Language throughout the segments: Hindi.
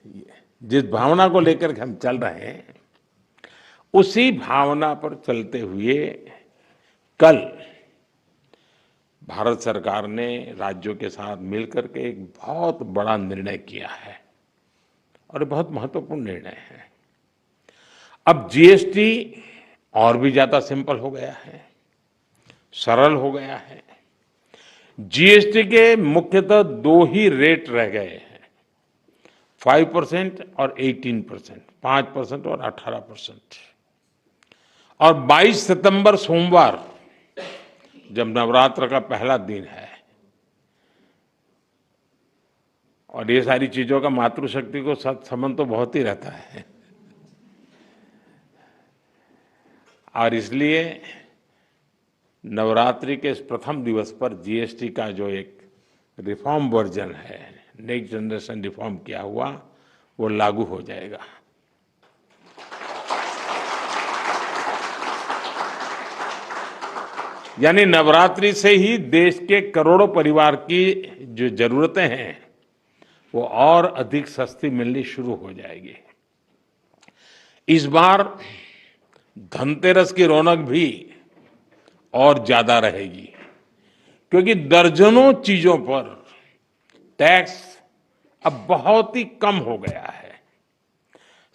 जिस भावना को लेकर के हम चल रहे हैं, उसी भावना पर चलते हुए कल भारत सरकार ने राज्यों के साथ मिलकर के एक बहुत बड़ा निर्णय किया है और ये बहुत महत्वपूर्ण निर्णय है। अब जीएसटी और भी ज्यादा सिंपल हो गया है, सरल हो गया है। जीएसटी के मुख्यतः दो ही रेट रह गए हैं, 5% और 18%, 5% और 18%। और 22 सितंबर सोमवार, जब नवरात्र का पहला दिन है, और ये सारी चीजों का मातृशक्ति को संबंध तो बहुत ही रहता है, और इसलिए नवरात्रि के इस प्रथम दिवस पर जीएसटी का जो एक रिफॉर्म वर्जन है, नेक्स्ट जनरेशन रिफॉर्म किया हुआ, वो लागू हो जाएगा। यानी नवरात्रि से ही देश के करोड़ों परिवार की जो जरूरतें हैं वो और अधिक सस्ती मिलनी शुरू हो जाएगी। इस बार धनतेरस की रौनक भी और ज्यादा रहेगी, क्योंकि दर्जनों चीजों पर टैक्स अब बहुत ही कम हो गया है।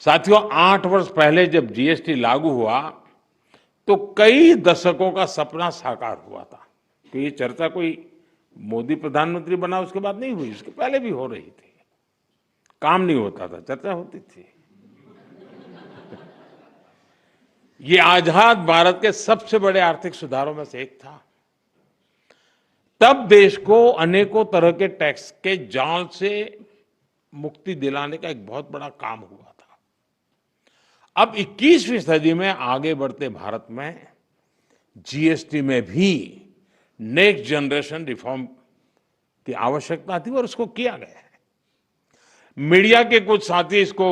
साथियों, 8 वर्ष पहले जब जीएसटी लागू हुआ तो कई दशकों का सपना साकार हुआ था। तो ये चर्चा कोई मोदी प्रधानमंत्री बना उसके बाद नहीं हुई, उसके पहले भी हो रही थी। काम नहीं होता था, चर्चा होती थी। ये आजाद भारत के सबसे बड़े आर्थिक सुधारों में से एक था। तब देश को अनेकों तरह के टैक्स के जाल से मुक्ति दिलाने का एक बहुत बड़ा काम हुआ था। अब 21वीं सदी में आगे बढ़ते भारत में जीएसटी में भी नेक्स्ट जनरेशन रिफॉर्म की आवश्यकता थी और उसको किया गया है। मीडिया के कुछ साथी इसको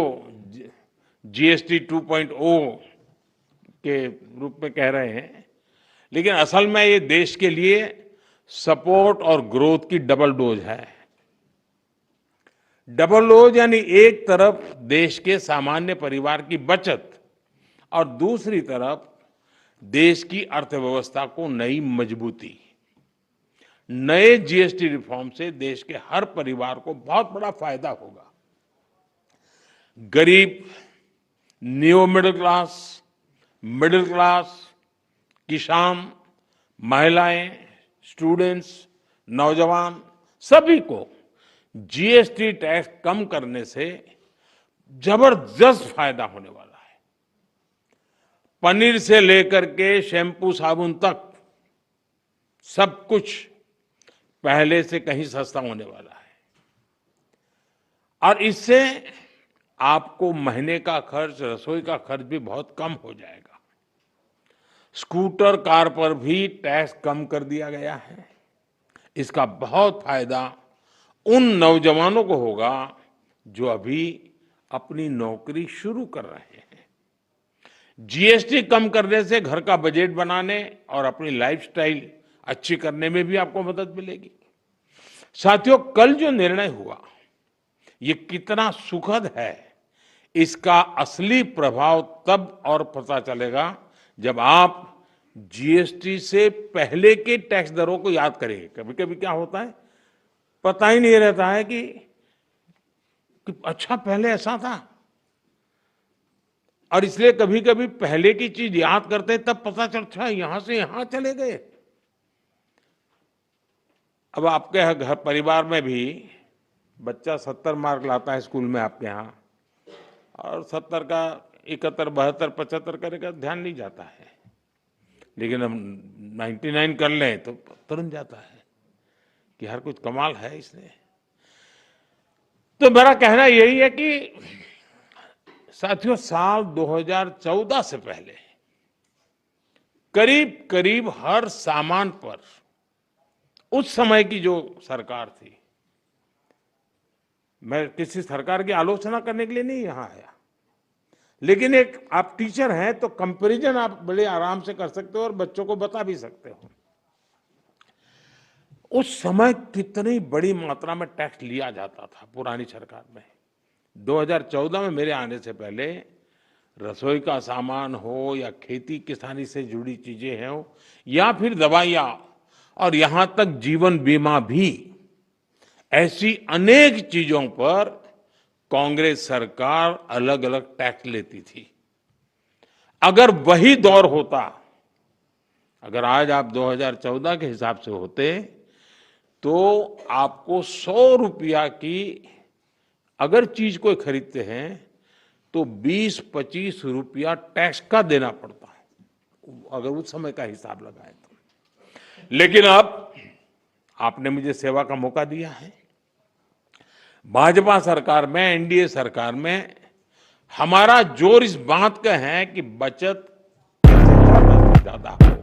जीएसटी 2.0 के रूप में कह रहे हैं, लेकिन असल में ये देश के लिए सपोर्ट और ग्रोथ की डबल डोज है। डबल डोज यानी एक तरफ देश के सामान्य परिवार की बचत और दूसरी तरफ देश की अर्थव्यवस्था को नई मजबूती। नए जीएसटी रिफॉर्म से देश के हर परिवार को बहुत बड़ा फायदा होगा। गरीब, न्यू मिडिल क्लास, किसान, महिलाएं, स्टूडेंट्स, नौजवान, सभी को जीएसटी टैक्स कम करने से जबरदस्त फायदा होने वाला है। पनीर से लेकर के शैम्पू साबुन तक सब कुछ पहले से कहीं सस्ता होने वाला है, और इससे आपको महीने का खर्च, रसोई का खर्च भी बहुत कम हो जाएगा। स्कूटर, कार पर भी टैक्स कम कर दिया गया है। इसका बहुत फायदा उन नौजवानों को होगा जो अभी अपनी नौकरी शुरू कर रहे हैं। जीएसटी कम करने से घर का बजट बनाने और अपनी लाइफस्टाइल अच्छी करने में भी आपको मदद मिलेगी। साथियों, कल जो निर्णय हुआ ये कितना सुखद है, इसका असली प्रभाव तब और पता चलेगा जब आप जीएसटी से पहले के टैक्स दरों को याद करेंगे। कभी कभी क्या होता है, पता ही नहीं रहता है कि अच्छा पहले ऐसा था, और इसलिए कभी कभी पहले की चीज याद करते हैं तब पता चलता है यहां से यहां चले गए। अब आपके घर परिवार में भी बच्चा 70 मार्क लाता है स्कूल में आपके यहाँ, और 70 का 71, 72, 75 करेगा, ध्यान नहीं जाता है। लेकिन हम 99 कर लें तो तुरंत जाता है कि हर कुछ कमाल है इसने। तो मेरा कहना यही है कि साथियों, साल 2014 से पहले करीब करीब हर सामान पर, उस समय की जो सरकार थी, मैं किसी सरकार की आलोचना करने के लिए नहीं यहां आया, लेकिन एक आप टीचर हैं तो कंपैरिजन आप बड़े आराम से कर सकते हो और बच्चों को बता भी सकते हो। उस समय कितनी बड़ी मात्रा में टैक्स लिया जाता था पुरानी सरकार में, 2014 में मेरे आने से पहले रसोई का सामान हो या खेती किसानी से जुड़ी चीजें हो या फिर दवाइयाँ और यहाँ तक जीवन बीमा भी, ऐसी अनेक चीजों पर कांग्रेस सरकार अलग अलग टैक्स लेती थी। अगर वही दौर होता, अगर आज आप 2014 के हिसाब से होते तो आपको 100 रुपया की अगर चीज कोई खरीदते हैं तो 20-25 रुपया टैक्स का देना पड़ता है, अगर उस समय का हिसाब लगाए तो। लेकिन अब आपने मुझे सेवा का मौका दिया है। भाजपा सरकार में, एनडीए सरकार में हमारा जोर इस बात का है कि बचत ज्यादा से ज्यादा हो,